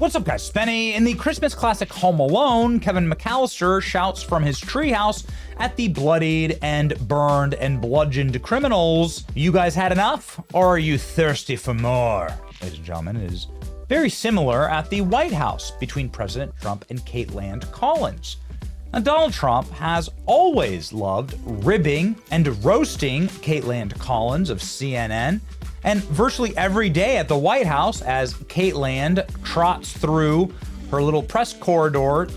What's up, guys? Spenny. In the Christmas classic Home Alone, Kevin McAllister shouts from his treehouse at the bloodied and burned and bludgeoned criminals, "You guys had enough, or are you thirsty for more?" Ladies and gentlemen, it is very similar at the White House between President Trump and Karoline Collins. Now, Donald Trump has always loved ribbing and roasting Karoline Collins of CNN, and virtually every day at the White House, as Karoline trots through her little press corridor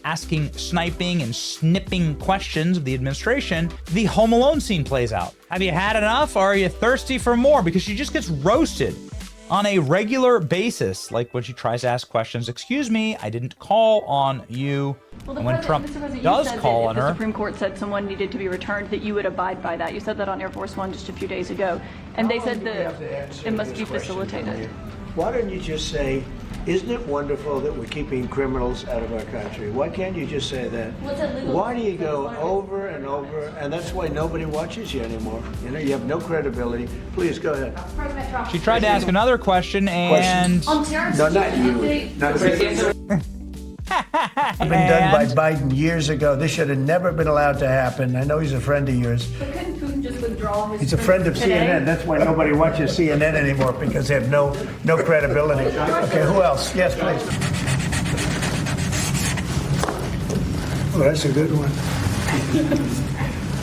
asking sniping and snipping questions of the administration, the Home Alone scene plays out. Have you had enough, or are you thirsty for more? Because she just gets roasted on a regular basis, like when she tries to ask questions. "Excuse me, I didn't call on you." And when Trump does call on her, the Supreme Court said someone needed to be returned, that you would abide by that. You said that on Air Force One just a few days ago, and they said that it must be facilitated. Why don't you just say, "Isn't it wonderful that we're keeping criminals out of our country"? Why can't you just say that? Why do you go over and over? And that's why nobody watches you anymore. You know, you have no credibility. Please go ahead. She tried to ask another question, and no, not you. Not you. Been done by Biden years ago. This should have never been allowed to happen. I know he's a friend of yours. But couldn't Putin just withdraw his? He's a friend of CNN. That's why nobody watches CNN anymore, because they have no credibility. Okay, who else? Yes, please. Oh, that's a good one.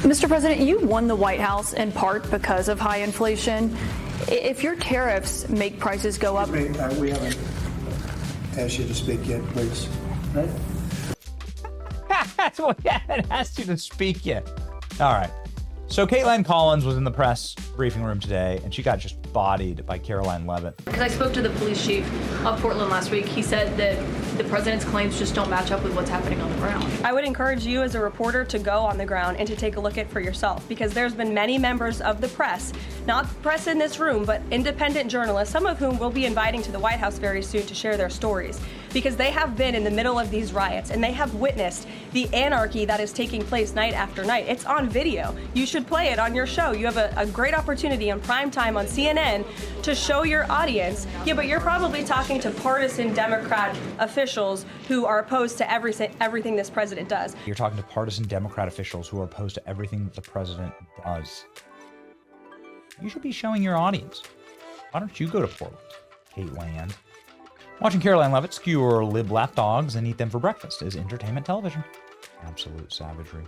Mr. President, you won the White House in part because of high inflation. If your tariffs make prices go up, We haven't asked you to speak yet, please. Right? that's what we haven't asked you to speak yet. All right. So Karoline Collins was in the press briefing room today, and she got just bodied by Karoline Leavitt. because I spoke to the police chief of Portland last week, he said that the president's claims just don't match up with what's happening on the ground. I would encourage you as a reporter to go on the ground and to take a look at it for yourself, because there's been many members of the press, not press in this room, but independent journalists, some of whom we'll be inviting to the White House very soon to share their stories, because they have been in the middle of these riots and they have witnessed the anarchy that is taking place night after night. It's on video. You should play it on your show. You have a great opportunity on prime time on CNN to show your audience. Yeah, but you're probably talking to partisan Democrat officials who are opposed to everything this president does. You're talking to partisan Democrat officials who are opposed to everything that the president does. You should be showing your audience. Why don't you go to Portland, Karoline? Watching Karoline Leavitt skewer lib lapdogs and eat them for breakfast is entertainment television. Absolute savagery.